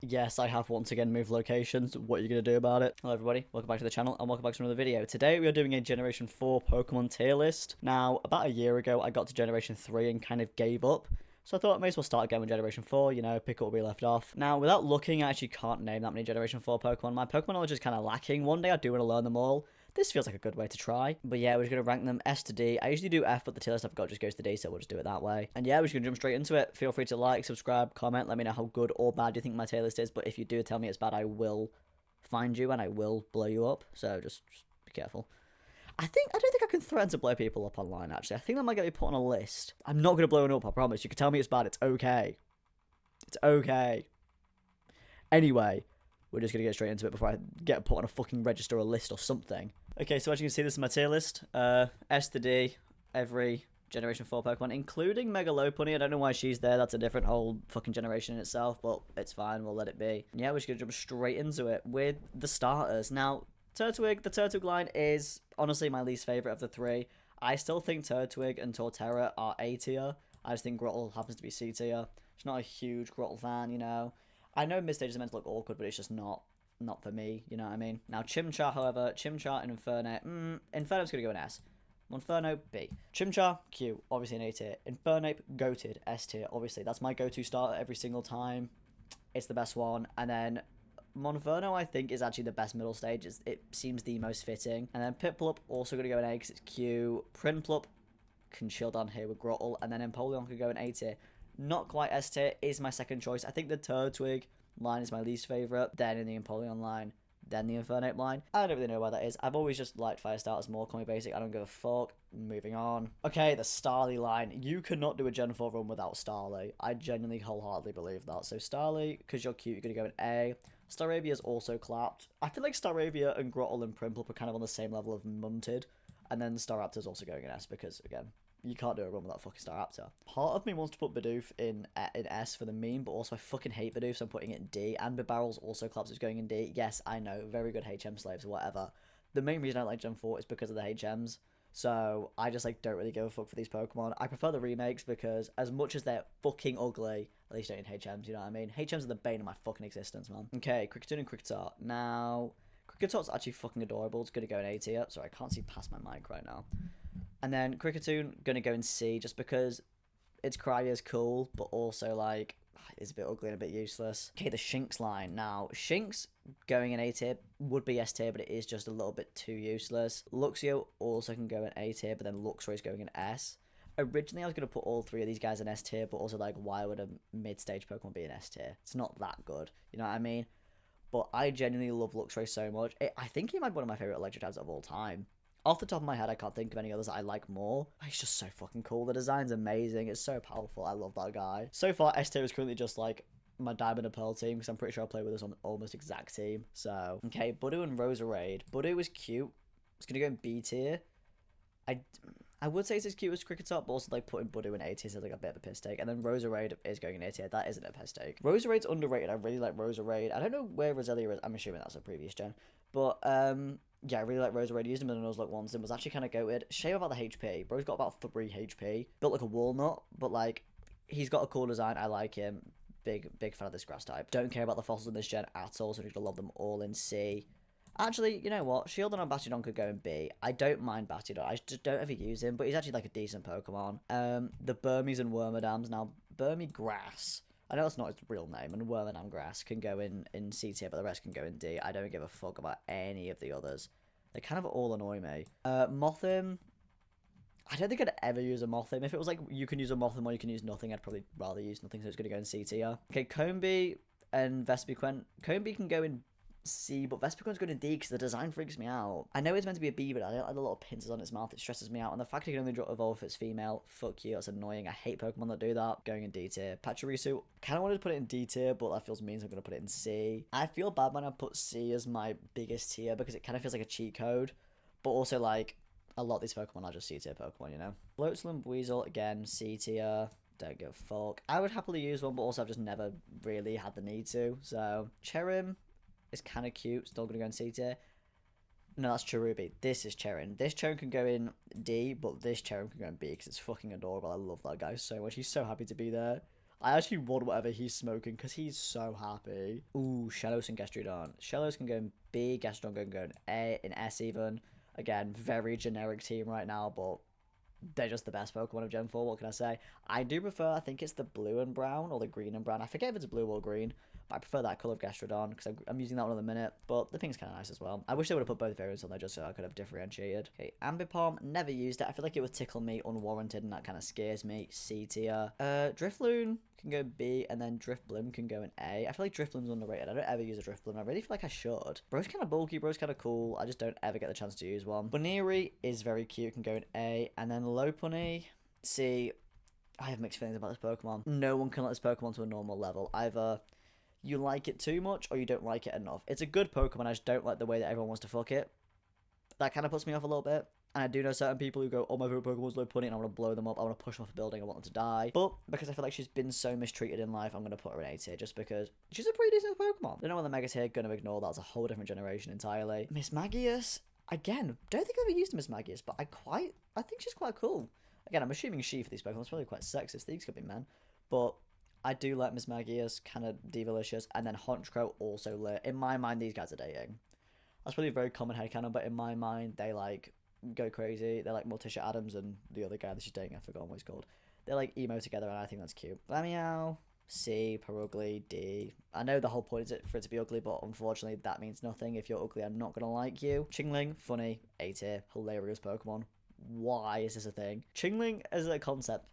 Yes, I have once again moved locations. What are you going to do about it? Hello everybody, welcome back to the channel and welcome back to another video. Today we are doing a Generation 4 Pokemon tier list. Now, about a year ago I got to Generation 3 and kind of gave up. So I thought I may as well start again with Generation 4, you know, pick up where we left off. Now, without looking, I actually can't name that many Generation 4 Pokemon. My Pokemon knowledge is kind of lacking. One day I do want to learn them all. This feels like a good way to try. But yeah, we're just going to rank them S to D. I usually do F, but the tier list I've got just goes to D, so we'll just do it that way. And yeah, we're just going to jump straight into it. Feel free to like, subscribe, comment, let me know how good or bad you think my tier list is. But if you do tell me it's bad, I will find you and I will blow you up. So just be careful. I don't think I can threaten to blow people up online, actually. I think that might get me put on a list. I'm not going to blow it up, I promise. You can tell me it's bad. It's okay. It's okay. Anyway, we're just going to get straight into it before I get put on a fucking register or list or something. Okay, so as you can see, this is my tier list. S to D, every Generation 4 Pokemon, including Mega Lopunny. I don't know why she's there. That's a different whole fucking generation in itself, but it's fine. We'll let it be. Yeah, we're just going to jump straight into it with the starters. Now, Turtwig, the Turtwig line is honestly my least favourite of the three. I still think Turtwig and Torterra are A tier. I just think Grottle happens to be C tier. She's not a huge Grottle fan, you know. I know mid-stages are meant to look awkward, but it's just not for me, you know what I mean? Now, Chimchar, however, Chimchar and Infernape, Infernape's going to go in S. Monferno, B. Chimchar, Q, obviously an A tier. Infernape, goated, S tier, obviously. That's my go-to starter every single time. It's the best one. And then Monferno, I think, is actually the best middle stage. It seems the most fitting. And then Piplup, also going to go in A because it's Q. Prinplup can chill down here with Grottle. And then Empoleon could go in A tier. Not quite S tier, is my second choice. I think the Turtwig line is my least favourite. Then in the Empoleon line, then the Infernape line. I don't really know why that is. I've always just liked Fire Starters more, call me basic. I don't give a fuck. Moving on. Okay, the Starly line. You cannot do a Gen 4 run without Starly. I genuinely wholeheartedly believe that. So Starly, because you're cute, you're going to go in A. Staravia's also clapped. I feel like Staravia and Grottle and Prinplup are kind of on the same level of munted. And then Staraptor's also going in S because, again, you can't do a run without fucking Staraptor. Part of me wants to put Bidoof in S for the meme, but also I fucking hate Bidoof, so I'm putting it in D. And Bibarel's also claps is going in D. Yes, I know, very good HM slaves or whatever. The main reason I like Gen 4 is because of the HMs. So I just don't really give a fuck for these Pokemon. I prefer the remakes because as much as they're fucking ugly, at least don't in HMs, you know what I mean? HMs are the bane of my fucking existence, man. Okay, Kricketune and Kricketot. Now, Kricketot's actually fucking adorable. It's going to go in A tier. Sorry, I can't see past my mic right now. And then Kricketune, going to go in C just because its cry is cool, but also, it's a bit ugly and a bit useless. Okay, the Shinx line. Now, Shinx going in A tier would be S tier, but it is just a little bit too useless. Luxio also can go in A tier, but then Luxray is going in S. Originally, I was going to put all three of these guys in S tier, but also, why would a mid-stage Pokemon be in S tier? It's not that good, you know what I mean? But I genuinely love Luxray so much. I think he might be one of my favourite electric types of all time. Off the top of my head, I can't think of any others that I like more. He's just so fucking cool. The design's amazing. It's so powerful. I love that guy. So far, S tier is currently just my Diamond and Pearl team because I'm pretty sure I'll play with us on almost exact team. So, okay, Budu and Roserade. Budu is cute. It's going to go in B tier. I would say it's as cute as Kricketot, but also putting Budu in A tier is a bit of a piss take. And then Roserade is going in A tier. That isn't a piss take. Roserade's underrated. I really like Roserade. I don't know where Roselia is. I'm assuming that's a previous gen. But, yeah, I really like Roserade. Used him in the Nuzlocke once and was actually kind of goated. Shame about the HP. Bro's got about 3 HP. Built like a walnut, but he's got a cool design. I like him. Big fan of this grass type. Don't care about the fossils in this gen at all, so I'm going to love them all in C. Actually, you know what? Shieldon and Battydon could go in B. I don't mind Battydon. I just don't ever use him, but he's actually a decent Pokemon. The Burmies and Wormadams. Now, Burmy Grass. I know that's not its real name, and Wormadam Grass can go in C tier, but the rest can go in D. I don't give a fuck about any of the others. They kind of all annoy me. Mothim. I don't think I'd ever use a Mothim. If it was you can use a Mothim or you can use nothing, I'd probably rather use nothing, so it's going to go in C tier. Okay, Combee and Vespiquen. Combee can go in C, but Vespiquen's going in D because the design freaks me out. I know it's meant to be a bee, but I don't like the little pincers on its mouth. It stresses me out. And the fact it can only evolve if it's female, fuck you, that's annoying. I hate Pokemon that do that. Going in D tier. Pachirisu, kind of wanted to put it in D tier, but that feels mean, so I'm going to put it in C. I feel bad when I put C as my biggest tier because it kind of feels like a cheat code, but also a lot of these Pokemon are just C tier Pokemon, you know? Floatzel and Weasel, again, C tier. Don't give a fuck. I would happily use one, but also I've just never really had the need to. So, Cherim is kind of cute. Still going to go in C tier. No, that's Cherubi. This is Cherin. This Cherin can go in D, but this Cherin can go in B because it's fucking adorable. I love that guy so much. He's so happy to be there. I actually want whatever he's smoking because he's so happy. Ooh, Shellos and Gastrodon. Shellos can go in B, Gastrodon can go in A, in S even. Again, very generic team right now, but they're just the best Pokemon of Gen 4, what can I say? I do prefer, I think it's the blue and brown, or the green and brown. I forget if it's blue or green, but I prefer that colour of Gastrodon, because I'm using that one at the minute, but the pink's kind of nice as well. I wish they would have put both variants on there just so I could have differentiated. Okay, Ambipom, never used it. I feel like it would tickle me unwarranted, and that kind of scares me. C tier. Drifloon can go B, and then Drifblim can go in A. I feel like Drifblim's underrated. I don't ever use a Drifblim. I really feel like I should. Bro's kind of bulky. Bro's kind of cool. I just don't ever get the chance to use one. Buniri is very cute. Can go in A. And then Lopunny, C. I have mixed feelings about this Pokemon. No one can let this Pokemon to a normal level. Either you like it too much or you don't like it enough. It's a good Pokemon. I just don't like the way that everyone wants to fuck it. That kind of puts me off a little bit. And I do know certain people who go, oh, my favorite Pokemon's Lopunny, and I want to blow them up. I want to push them off a building. I want them to die. But because I feel like she's been so mistreated in life, I'm going to put her in A tier just because she's a pretty decent Pokemon. I don't know what the Mega's here. Going to ignore that. That's a whole different generation entirely. Miss Magius, again, don't think I've ever used Miss Magius, but I think she's quite cool. Again, I'm assuming she for these Pokemon. It's probably quite sexist. These could be men. But I do like Miss Magius, kind of Divalicious, and then Honchkrow also lit. In my mind, these guys are dating. That's probably a very common headcanon, but in my mind, they like go crazy. They're like Morticia Adams and the other guy that she's dating. I forgot what he's called. They're like emo together, and I think that's cute. Lamiao, C, Perugly, D. I know the whole point is for it to be ugly, but unfortunately, that means nothing. If you're ugly, I'm not gonna like you. Chingling, funny, A tier, hilarious Pokemon. Why is this a thing? Chingling as a concept.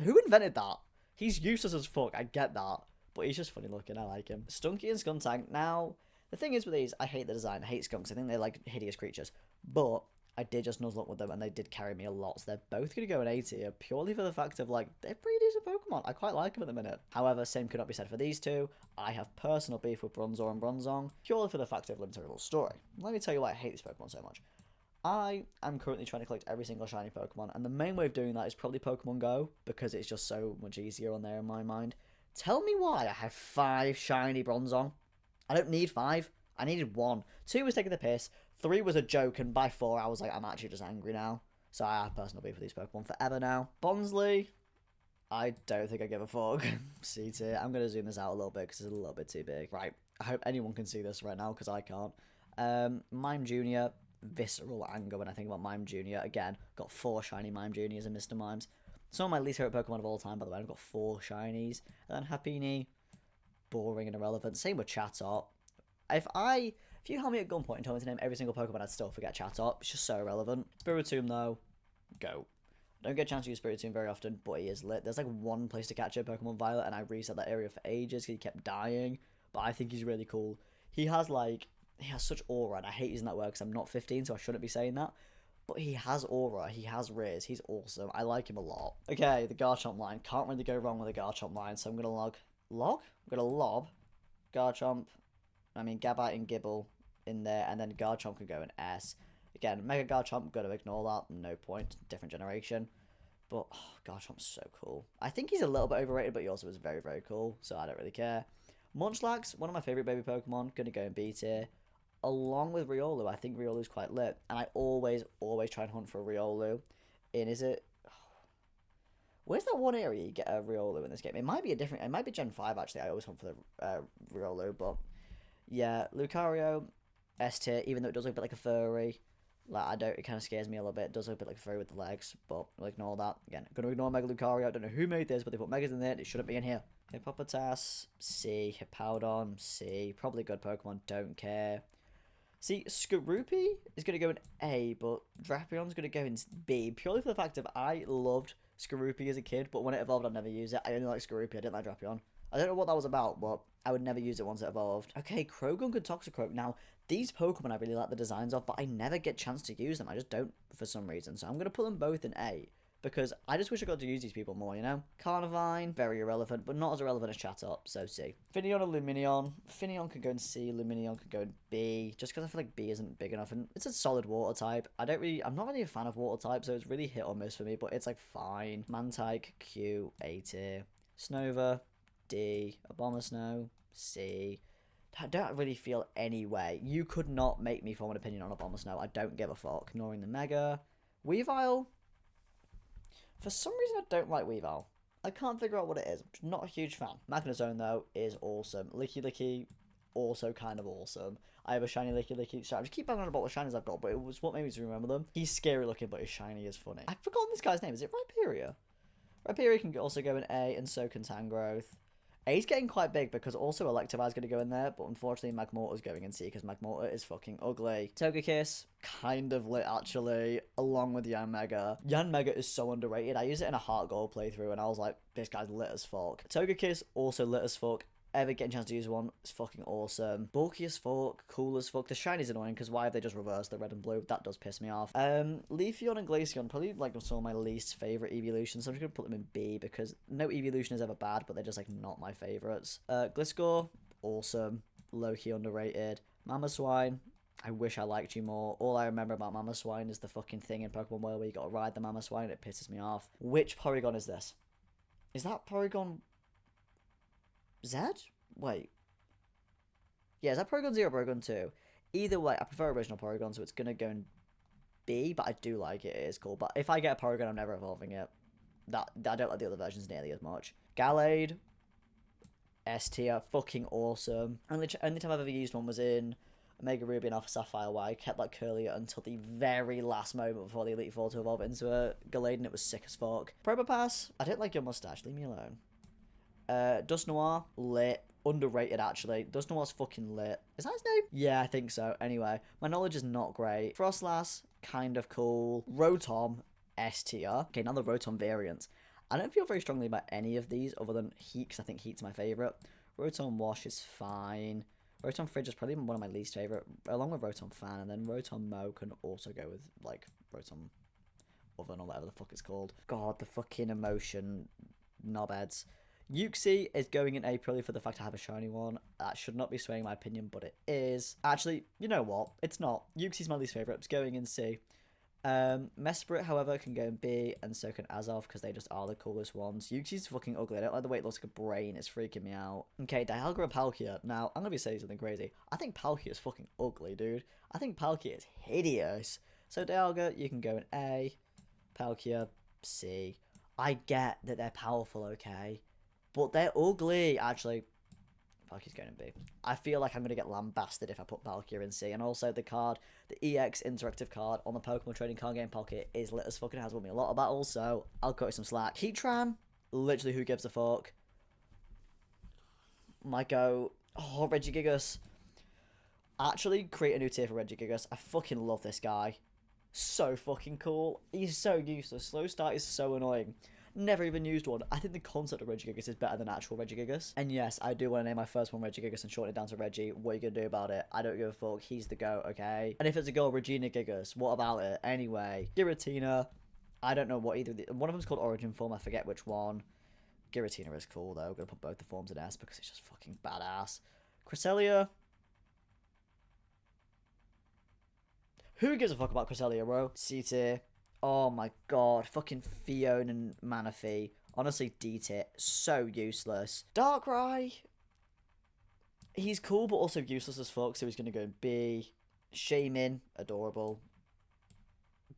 Who invented that? He's useless as fuck. I get that, but he's just funny looking. I like him. Stunky and Skuntank. Now, the thing is with these, I hate the design. I hate skunks. I think they're like hideous creatures, but I did just nuzzle up with them, and they did carry me a lot. So they're both going to go in A tier, purely for the fact of, like, they're pretty decent Pokemon. I quite like them at the minute. However, same could not be said for these two. I have personal beef with Bronzor and Bronzong, purely for the fact of Limited Little Story. Let me tell you why I hate this Pokemon so much. I am currently trying to collect every single shiny Pokemon, and the main way of doing that is probably Pokemon Go, because it's just so much easier on there in my mind. Tell me why I have 5 shiny Bronzong. I don't need 5. I needed 1. 2 was taking the piss. 3 was a joke, and by 4 I was like, I'm actually just angry now. So I have personal beef with these Pokemon forever now. Bonsley, I don't think I give a fuck. C tier. I'm going to zoom this out a little bit because it's a little bit too big. Right, I hope anyone can see this right now because I can't. Mime Jr., visceral anger when I think about Mime Jr. Again, got 4 shiny Mime Juniors and Mr. Mimes. Some of my least favorite Pokemon of all time, by the way. I've got 4 shinies. And then Happiny, boring and irrelevant. Same with Chatot. If you held me at gunpoint and told me to name every single Pokemon, I'd still forget Chatot. It's just so irrelevant. Spiritomb, though, go. I don't get a chance to use Spiritomb very often, but he is lit. There's like one place to catch it, Pokemon Violet, and I reset that area for ages because he kept dying. But I think he's really cool. He has such aura, and I hate using that word because I'm not 15, so I shouldn't be saying that. But he has aura, he has Riz, he's awesome. I like him a lot. Okay, the Garchomp line. Can't really go wrong with the Garchomp line, so I'm going to I'm going to lob Garchomp, Gabite and Gibble in there, and then Garchomp can go in S. Again, Mega Garchomp, going to ignore that, no point, different generation. But, Garchomp's so cool. I think he's a little bit overrated, but he also is very, very cool, so I don't really care. Munchlax, one of my favourite baby Pokemon, going to go in B tier. Along with Riolu, I think Riolu's quite lit, and I always try and hunt for a Riolu. Where's that one area you get a Riolu in this game? It might be Gen 5, actually. I always hunt for the Riolu, but yeah, Lucario, S tier, even though it does look a bit like a furry. It kind of scares me a little bit. It does look a bit like a furry with the legs, but we'll ignore that. Again, I'm going to ignore Mega Lucario. I don't know who made this, but they put Megas in there. It shouldn't be in here. Hippopotas, C. Hippowdon, C. Probably good Pokemon, don't care. See, Skorupi is going to go in A, but Drapion's going to go in B, purely for the fact of I loved Skorupi as a kid, but when it evolved, I'd never use it. I only like Skorupi, I didn't like Drapion. I don't know what that was about, but I would never use it once it evolved. Okay, Croagunk and Toxicroak. Now, these Pokemon I really like the designs of, but I never get a chance to use them. I just don't for some reason. So I'm going to put them both in A, because I just wish I got to use these people more, you know? Carnivine, very irrelevant, but not as irrelevant as Chatot, so C. Finneon and Lumineon. Finneon could go in C, Lumineon could go in B, just because I feel like B isn't big enough, and it's a solid water type. I'm not really a fan of water type, so it's really hit or miss for me, but it's like fine. Mantike, Q, A tier. Snova, D. Abomasnow, C. I don't really feel any way. You could not make me form an opinion on Abomasnow. I don't give a fuck. Ignoring the Mega. Weavile. For some reason, I don't like Weavile. I can't figure out what it is. I'm just not a huge fan. Magnezone, though, is awesome. Licky, also kind of awesome. I have a shiny Licky. Sorry, I just keep banging on about what shinies I've got, but it was what made me to remember them. He's scary looking, but his shiny is funny. I've forgotten this guy's name. Is it Rhyperior? Rhyperior can also go in A, and so can Tangrowth. A's getting quite big because also Electivire's going to go in there, but unfortunately Magmortar's going in C because Magmortar is fucking ugly. Togekiss, kind of lit actually, along with Yanmega. Yanmega is so underrated. I used it in a Heart Gold playthrough and I was like, this guy's lit as fuck. Togekiss, also lit as fuck. Ever getting a chance to use one, it's fucking awesome. Bulky as fuck, cool as fuck. The shiny's annoying because why have they just reversed the red and blue? That does piss me off. Leafeon and Glaceon, probably like some of my least favourite evolutions, so I'm just gonna put them in B because no evolution is ever bad, but they're just like not my favourites. Gliscor, awesome. Low-key underrated. Mamoswine, I wish I liked you more. All I remember about Mamoswine is the fucking thing in Pokemon World where you gotta ride the Mamoswine and it pisses me off. Which Porygon is this? Is that Porygon Z? Wait. Yeah, is that Porygon 0 or Porygon 2? Either way, I prefer original Porygon, so it's going to go in B, but I do like it. It is cool. But if I get a Porygon, I'm never evolving it. I don't like the other versions nearly as much. Gallade. S tier. Fucking awesome. Only time I've ever used one was in Omega Ruby and Alpha Sapphire, where I kept like Curlier until the very last moment before the Elite Four to evolve into a Gallade, and it was sick as fuck. Probopass. I didn't like your mustache. Leave me alone. Dusknoir, lit. Underrated, actually. Dusknoir's fucking lit. Is that his name? Yeah, I think so. Anyway, my knowledge is not great. Frostlass, kind of cool. Rotom, S tier. Okay, now the Rotom variants. I don't feel very strongly about any of these other than Heat, because I think Heat's my favourite. Rotom Wash is fine. Rotom Fridge is probably one of my least favourite, along with Rotom Fan, and then Rotom Mo can also go with, like, Rotom Oven or whatever the fuck it's called. God, the fucking emotion knobheads. Uxie is going in A purely for the fact I have a shiny one. That should not be swaying my opinion, but it is. Actually, you know what? It's not. Uxie's my least favourite. It's going in C. Mesprit, however, can go in B, and so can Azoth, because they just are the coolest ones. Uxie's fucking ugly. I don't like the way it looks like a brain. It's freaking me out. Okay, Dialga and Palkia. Now, I'm going to be saying something crazy. I think Palkia is fucking ugly, dude. I think Palkia is hideous. So Dialga, you can go in A. Palkia, C. I get that they're powerful, okay? But they're ugly. Actually, Palkia's going in B. I feel like I'm going to get lambasted if I put Palkia in C. And also the card, the EX interactive card on the Pokemon trading card game Palkia is lit as fucking has won me a lot of battles, so I'll cut you some slack. Heatran, literally who gives a fuck. Might go, oh, Regigigas. Actually, create a new tier for Regigigas. I fucking love this guy. So fucking cool. He's so useless. Slow start is so annoying. Never even used one. I think the concept of Regigigas is better than actual Regigigas. And yes, I do want to name my first one Regigigas and shorten it down to Reggie. What are you going to do about it? I don't give a fuck. He's the GOAT, okay? And if it's a girl, Regina Gigas. What about it? Anyway, Giratina. I don't know what either. One of them's called Origin Form. I forget which one. Giratina is cool, though. I'm going to put both the forms in S because it's just fucking badass. Cresselia. Who gives a fuck about Cresselia, bro? C tier. Oh my god, fucking Fiona and Manaphy. Honestly, D tier. So useless. Darkrai. He's cool, but also useless as fuck, so he's going to go in B. Shaman, adorable.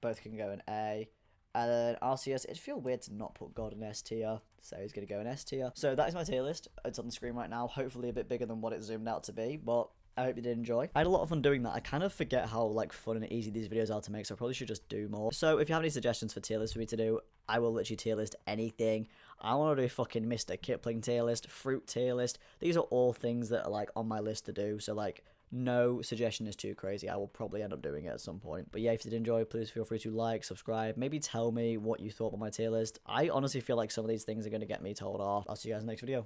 Both can go in A. And then Arceus, it'd feel weird to not put God in S tier, so he's going to go in S tier. So that is my tier list. It's on the screen right now, hopefully a bit bigger than what it zoomed out to be, but I hope you did enjoy. I had a lot of fun doing that. I kind of forget how like fun and easy these videos are to make, so I probably should just do more. So if you have any suggestions for tier lists for me to do, I will literally tier list anything. I want to do fucking Mr. Kipling tier list, fruit tier list. These are all things that are like on my list to do, so like no suggestion is too crazy. I will probably end up doing it at some point. But yeah, if you did enjoy, please feel free to like, subscribe, maybe tell me what you thought about my tier list. I honestly feel like some of these things are going to get me told off. I'll see you guys in the next video.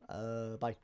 Bye.